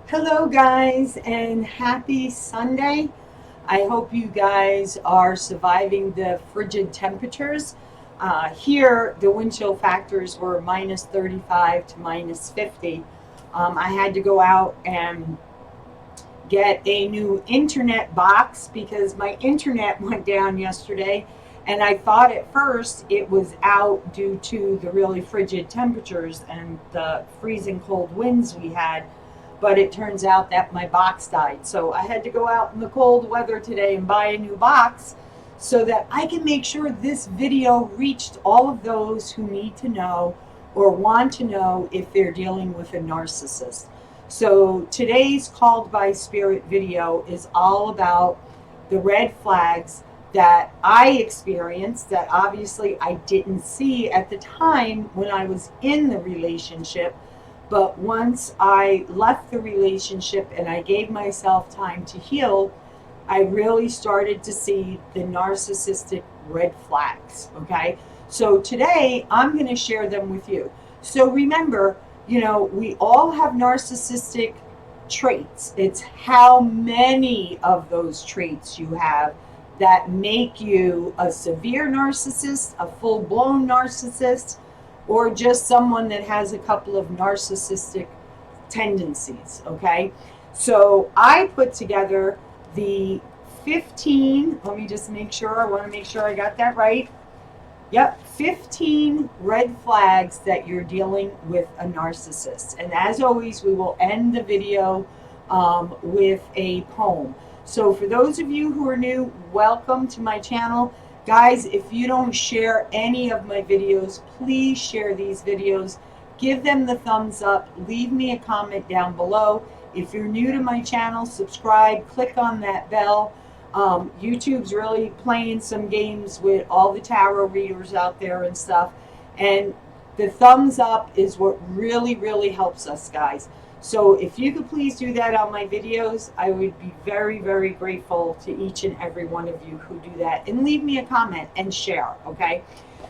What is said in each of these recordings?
Hello, guys, and happy Sunday. I hope you guys are surviving the frigid temperatures. Here, the wind chill factors were minus 35 to minus 50. I had to go out and get a new internet box because my internet went down yesterday. And I thought at first it was out due to the really frigid temperatures and the freezing cold winds we had, but it turns out that my box died. So I had to go out in the cold weather today and buy a new box so that I can make sure this video reached all of those who need to know or want to know if they're dealing with a narcissist. So today's Called by Spirit video is all about the red flags that I experienced that obviously I didn't see at the time when I was in the relationship. But once I left the relationship and I gave myself time to heal, I really started to see the narcissistic red flags. Okay. So today I'm going to share them with you. So remember, we all have narcissistic traits. It's how many of those traits you have that make you a severe narcissist, a full blown narcissist, or just someone that has a couple of narcissistic tendencies. Okay. So I put together the 15, let me just make sure, I want to make sure I got that right. Yep, 15 red flags that you're dealing with a narcissist. And as always, we will end the video with a poem. So for those of you who are new, welcome to my channel. Guys, if you don't share any of my videos, please share these videos. Give them the thumbs up. Leave me a comment down below. If you're new to my channel, subscribe. Click on that bell. YouTube's really playing some games with all the tarot readers out there and stuff. And the thumbs up is what really, really helps us, guys. So if you could please do that on my videos, I would be very, very grateful to each and every one of you who do that. And leave me a comment and share, okay?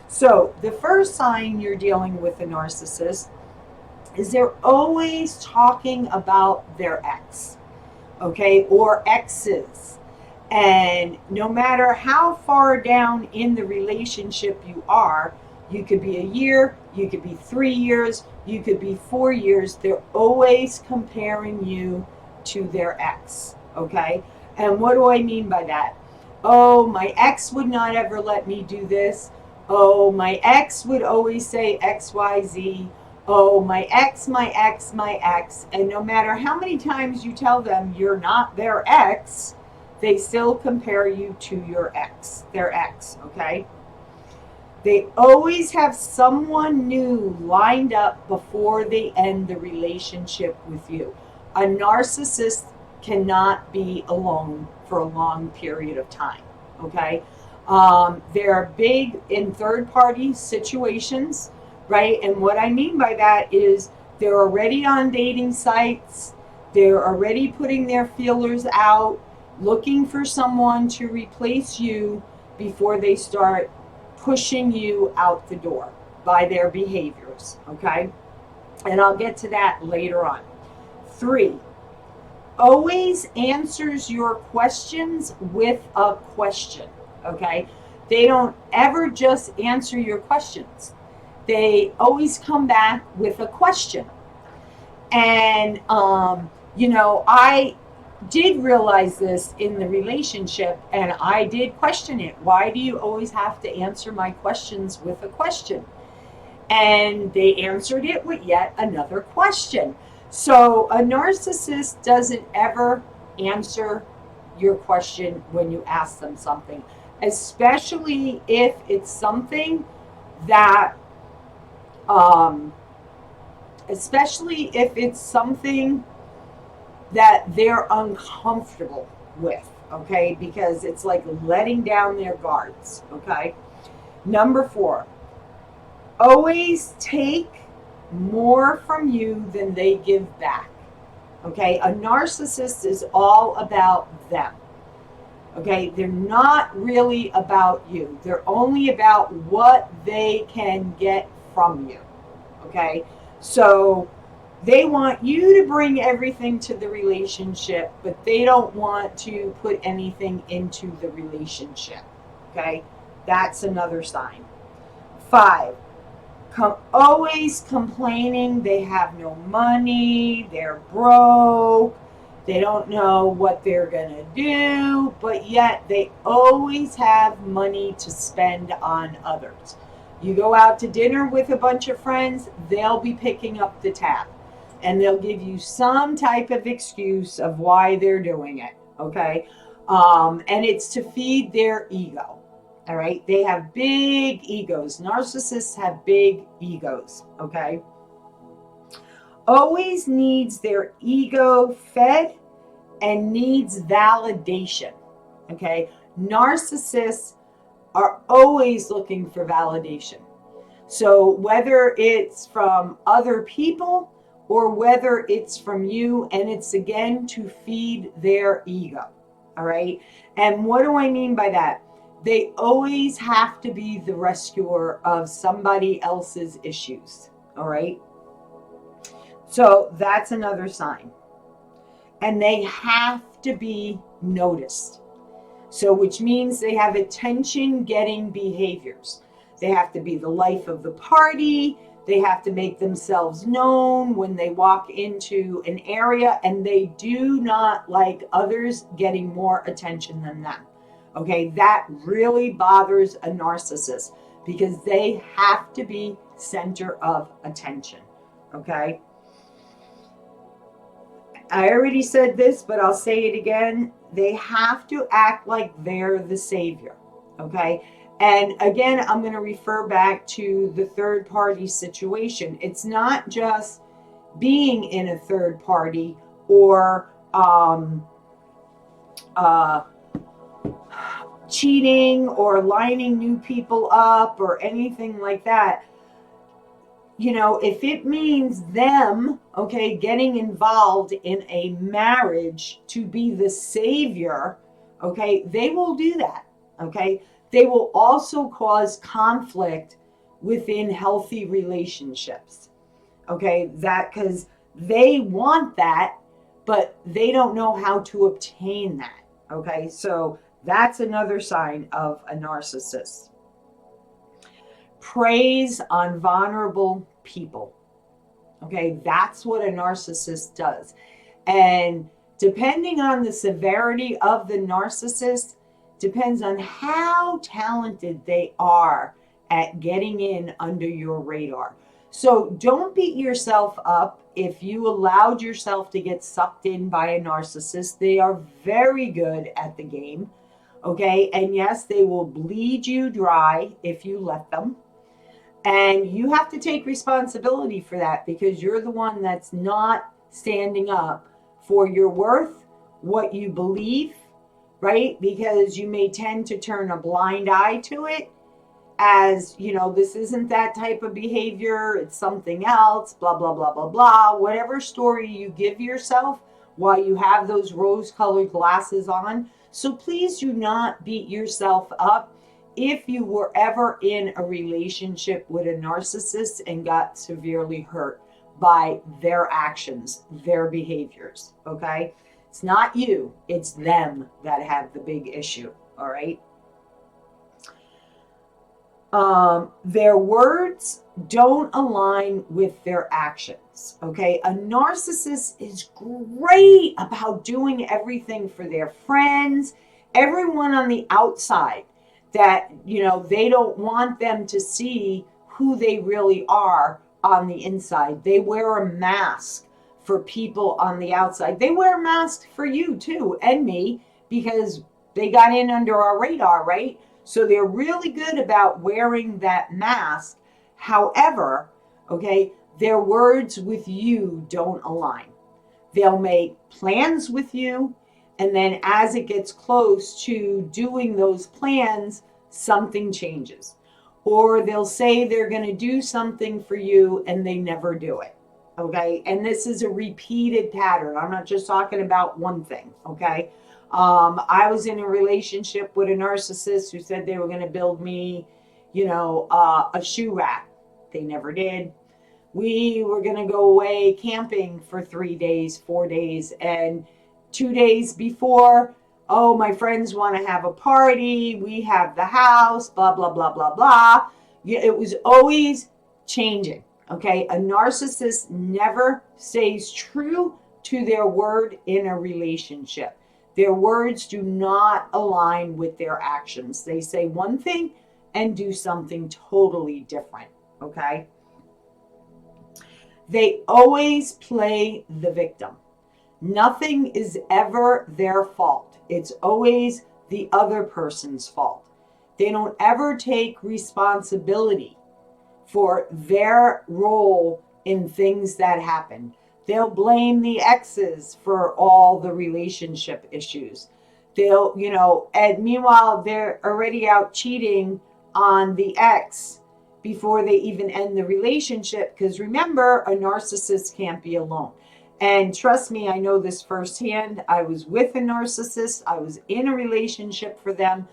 So the first sign you're dealing with a narcissist is they're always talking about their ex, okay, or exes. And no matter how far down in the relationship you are, you could be a year, you could be 3 years, you could be 4 years, they're always comparing you to their ex, okay? And what do I mean by that? Oh, my ex would not ever let me do this. Oh, my ex would always say XYZ. Oh, my ex, my ex, my ex. And no matter how many times you tell them you're not their ex, they still compare you to their ex, okay? They always have someone new lined up before they end the relationship with you. A narcissist cannot be alone for a long period of time, okay? They're big in third-party situations, right? And what I mean by that is they're already on dating sites. They're already putting their feelers out, looking for someone to replace you before they start pushing you out the door by their behaviors, okay? And I'll get to that later on. 3, always answers your questions with a question, okay? They don't ever just answer your questions. They always come back with a question. And, I did realize this in the relationship, and I did question it. Why do you always have to answer my questions with a question? And they answered it with yet another question. So a narcissist doesn't ever answer your question when you ask them something, especially if it's something that they're uncomfortable with, okay? Because it's like letting down their guards, okay? Number 4, always take more from you than they give back, okay? A narcissist is all about them, okay? They're not really about you. They're only about what they can get from you, okay? So They want you to bring everything to the relationship, but they don't want to put anything into the relationship. Okay? That's another sign. 5, always complaining they have no money, they're broke, they don't know what they're going to do, but yet they always have money to spend on others. You go out to dinner with a bunch of friends, they'll be picking up the tab and they'll give you some type of excuse of why they're doing it. Okay. And it's to feed their ego. All right. They have big egos. Narcissists have big egos. Okay. Always needs their ego fed and needs validation. Okay. Narcissists are always looking for validation. So whether it's from other people or whether it's from you, and it's again to feed their ego. All right. And what do I mean by that? They always have to be the rescuer of somebody else's issues. All right. So that's another sign. And they have to be noticed. So, which means they have attention getting behaviors. They have to be the life of the party. They have to make themselves known when they walk into an area, and they do not like others getting more attention than them. Okay, that really bothers a narcissist because they have to be center of attention. Okay. I already said this, but I'll say it again. They have to act like they're the savior. Okay. And again, I'm going to refer back to the third party situation. It's not just being in a third party or cheating or lining new people up or anything like that. You know, if it means them, okay, getting involved in a marriage to be the savior, okay, they will do that, okay? They will also cause conflict within healthy relationships, okay? That because they want that, but they don't know how to obtain that, okay? So that's another sign of a narcissist. Preys on vulnerable people. Okay, that's what a narcissist does. And depending on the severity of the narcissist, depends on how talented they are at getting in under your radar. So don't beat yourself up if you allowed yourself to get sucked in by a narcissist. They are very good at the game. Okay, and yes, they will bleed you dry if you let them. And you have to take responsibility for that because you're the one that's not standing up for your worth, what you believe, right? Because you may tend to turn a blind eye to it as, you know, this isn't that type of behavior, it's something else, blah, blah, blah, blah, blah. Whatever story you give yourself while you have those rose-colored glasses on. So please do not beat yourself up if you were ever in a relationship with a narcissist and got severely hurt by their actions, their behaviors, okay? It's not you, it's them that have the big issue, all right? Their words don't align with their actions, okay? A narcissist is great about doing everything for their friends, everyone on the outside that, you know, they don't want them to see who they really are on the inside. They wear a mask for people on the outside. They wear a mask for you too and me because they got in under our radar, right? So they're really good about wearing that mask. However, okay, their words with you don't align. They'll make plans with you, and then as it gets close to doing those plans, something changes. Or they'll say they're going to do something for you and they never do it. Okay. And this is a repeated pattern. I'm not just talking about one thing. Okay. I was in a relationship with a narcissist who said they were going to build me, you know, a shoe rack. They never did. we were going to go away camping for 3 days, 4 days. And 2 days before, oh, my friends want to have a party. We have the house, blah, blah, blah, blah, blah. It was always changing. Okay. A narcissist never stays true to their word in a relationship. Their words do not align with their actions. They say one thing and do something totally different. Okay. They always play the victim. Nothing is ever their fault. It's always the other person's fault. They don't ever take responsibility for their role in things that happen. They'll blame the exes for all the relationship issues. And meanwhile, they're already out cheating on the ex before they even end the relationship. Because remember, a narcissist can't be alone. And trust me, I know this firsthand. I was with a narcissist. I was in a relationship with them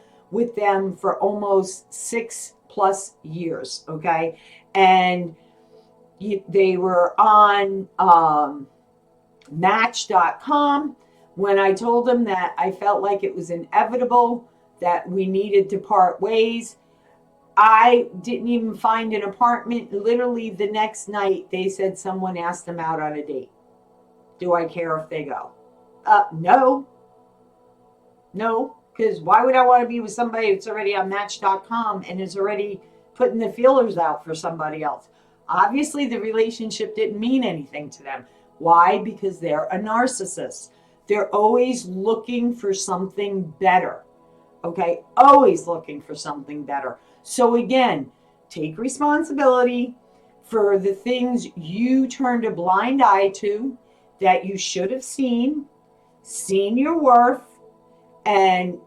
for almost 6+ years. Okay. And they were on Match.com. When I told them that I felt like it was inevitable that we needed to part ways, I didn't even find an apartment. Literally the next night, they said someone asked them out on a date. Do I care if they go? No, because why would I want to be with somebody that's already on Match.com and is already putting the feelers out for somebody else? Obviously, the relationship didn't mean anything to them. Why? Because they're a narcissist. They're always looking for something better. Okay? Always looking for something better. So again, take responsibility for the things you turned a blind eye to that you should have seen your worth, and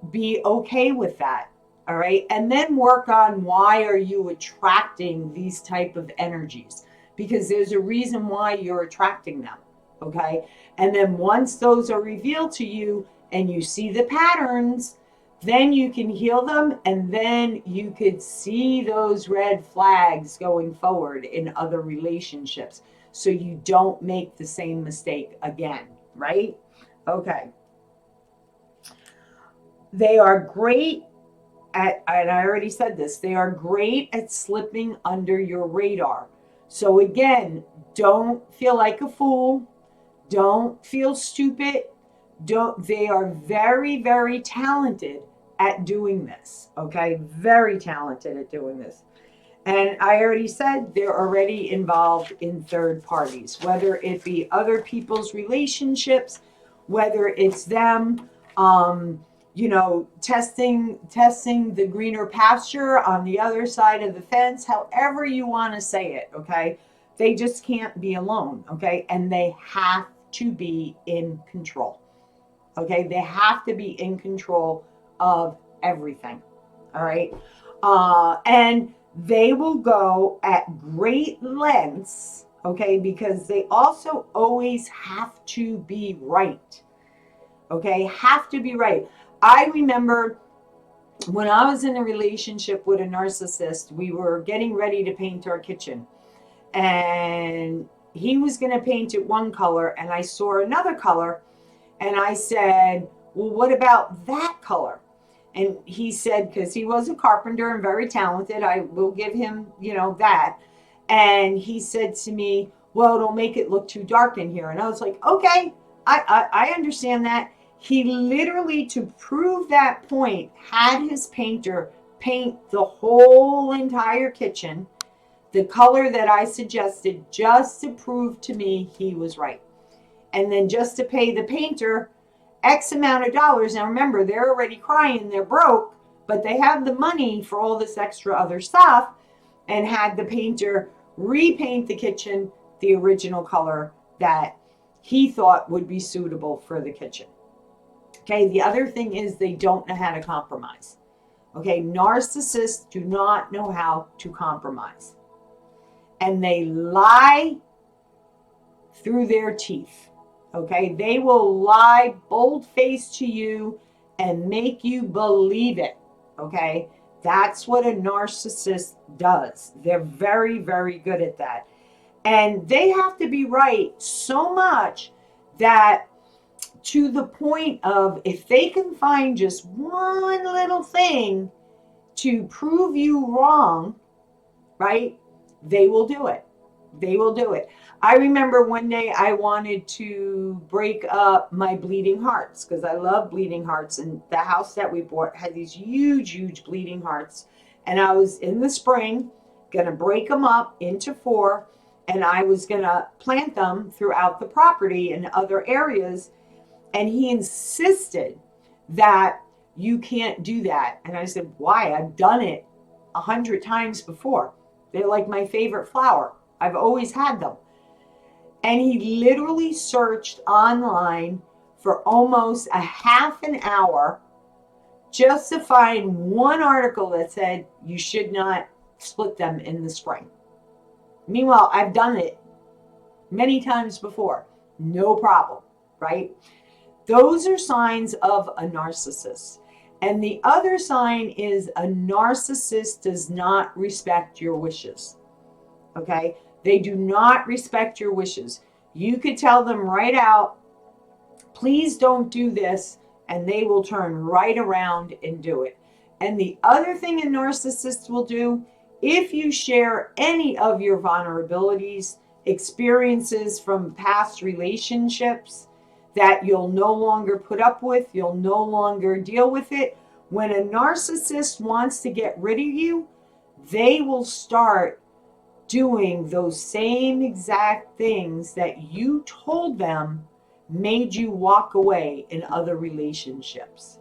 be okay with that. All right. And then work on why are you attracting these type of energies, because there's a reason why you're attracting them. Okay. And then once those are revealed to you and you see the patterns, then you can heal them. And then you could see those red flags going forward in other relationships, so you don't make the same mistake again. Right. Okay. They are great at, and I already said this, they are great at slipping under your radar. So again, don't feel like a fool. Don't feel stupid. They are very, very talented at doing this. Okay. Very talented at doing this. And I already said they're already involved in third parties, whether it be other people's relationships, whether it's them, testing the greener pasture on the other side of the fence, however you want to say it. Okay. They just can't be alone. Okay. And they have to be in control. Okay. They have to be in control of everything. All right. And they will go at great lengths, okay, because they also always have to be right. Okay, have to be right. I remember when I was in a relationship with a narcissist, we were getting ready to paint our kitchen. And he was going to paint it one color, and I saw another color. And I said, well, what about that color? And he said, because he was a carpenter and very talented, I will give him, that. And he said to me, well, it'll make it look too dark in here. And I was like, okay, I understand that. He literally, to prove that point, had his painter paint the whole entire kitchen the color that I suggested, just to prove to me he was right. And then just to pay the painter X amount of dollars. Now remember, they're already crying, they're broke, but they have the money for all this extra other stuff, and had the painter repaint the kitchen the original color that he thought would be suitable for the kitchen. Okay, the other thing is they don't know how to compromise. Okay, narcissists do not know how to compromise. And they lie through their teeth. Okay, they will lie bold-faced to you and make you believe it. Okay, that's what a narcissist does. They're very, very good at that. And they have to be right so much that, to the point of, if they can find just one little thing to prove you wrong, right, they will do it. They will do it. I remember one day I wanted to break up my bleeding hearts because I love bleeding hearts. And the house that we bought had these huge, huge bleeding hearts. And I was in the spring going to break them up into 4. And I was going to plant them throughout the property in other areas. And he insisted that you can't do that. And I said, why? I've done it 100 times before. They're like my favorite flower. I've always had them. And he literally searched online for almost a half an hour just to find one article that said you should not split them in the spring. Meanwhile, I've done it many times before. No problem, right? Those are signs of a narcissist. And the other sign is a narcissist does not respect your wishes. Okay? They do not respect your wishes. You could tell them right out, please don't do this, and they will turn right around and do it. And the other thing a narcissist will do, if you share any of your vulnerabilities, experiences from past relationships that you'll no longer put up with, you'll no longer deal with it, when a narcissist wants to get rid of you, they will start doing those same exact things that you told them made you walk away in other relationships.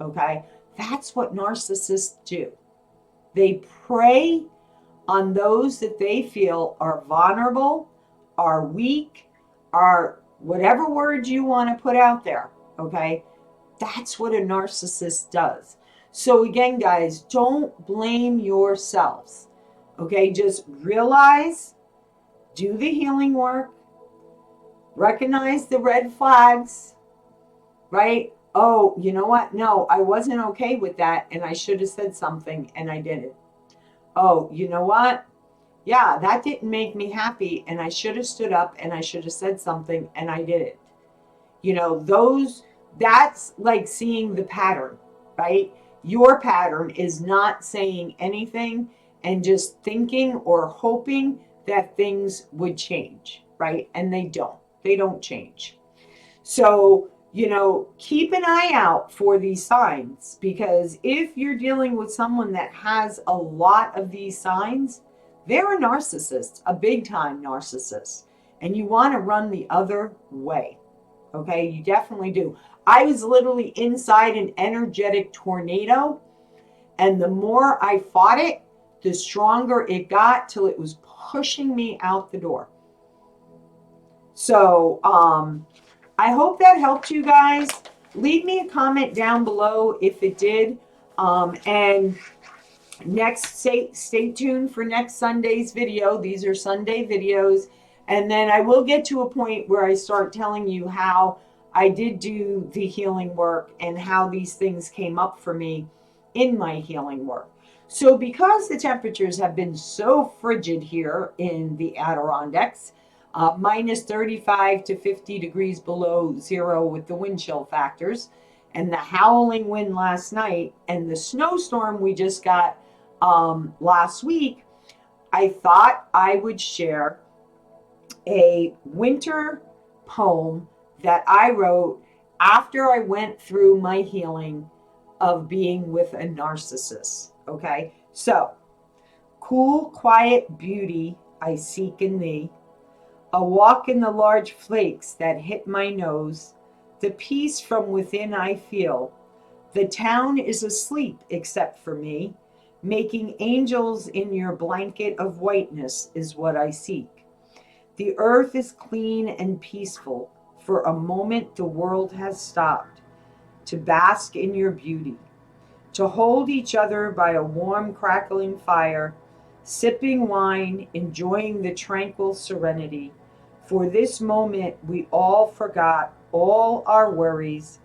Okay? That's what narcissists do. They prey on those that they feel are vulnerable, are weak, are whatever words you want to put out there. Okay? That's what a narcissist does. So again, guys, don't blame yourselves. Okay? Just realize, do the healing work, recognize the red flags, right? Oh, you know what? No, I wasn't okay with that, and I should have said something, and I didn't. Oh, you know what? Yeah, that didn't make me happy, and I should have stood up, and I should have said something, and I didn't. You know, that's like seeing the pattern, right? Your pattern is not saying anything and just thinking or hoping that things would change, right? And they don't. They don't change. So, keep an eye out for these signs, because if you're dealing with someone that has a lot of these signs, they're a narcissist, a big time narcissist, and you want to run the other way. Okay, you definitely do. I was literally inside an energetic tornado, and the more I fought it, the stronger it got till it was pushing me out the door. So, I hope that helped you guys. Leave me a comment down below if it did. And stay tuned for next Sunday's video. These are Sunday videos. And then I will get to a point where I start telling you how I did do the healing work and how these things came up for me in my healing work. So because the temperatures have been so frigid here in the Adirondacks, minus 35 to 50 degrees below zero with the wind chill factors, and the howling wind last night, and the snowstorm we just got last week, I thought I would share a winter poem that I wrote after I went through my healing of being with a narcissist. Okay, so cool, quiet beauty I seek in thee, a walk in the large flakes that hit my nose, the peace from within I feel. The town is asleep except for me. Making angels in your blanket of whiteness is what I seek. The earth is clean and peaceful. For a moment the world has stopped to bask in your beauty, to hold each other by a warm crackling fire, sipping wine, enjoying the tranquil serenity. For this moment we all forgot all our worries,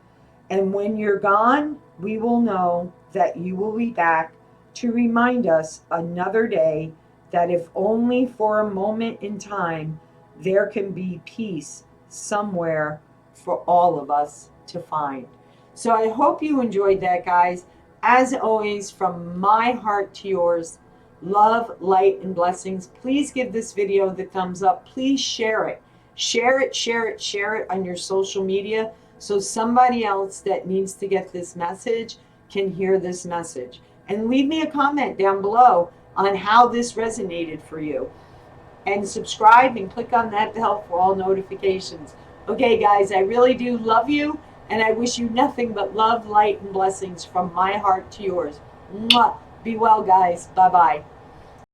and when you're gone, we will know that you will be back to remind us another day that if only for a moment in time, there can be peace somewhere for all of us to find. So I hope you enjoyed that, guys. As always, from my heart to yours, love, light, and blessings. Please give this video the thumbs up. Please share it. Share it, share it, share it on your social media so somebody else that needs to get this message can hear this message. And leave me a comment down below on how this resonated for you. And subscribe and click on that bell for all notifications. Okay, guys, I really do love you, and I wish you nothing but love, light, and blessings from my heart to yours. Mwah. Be well, guys. Bye-bye.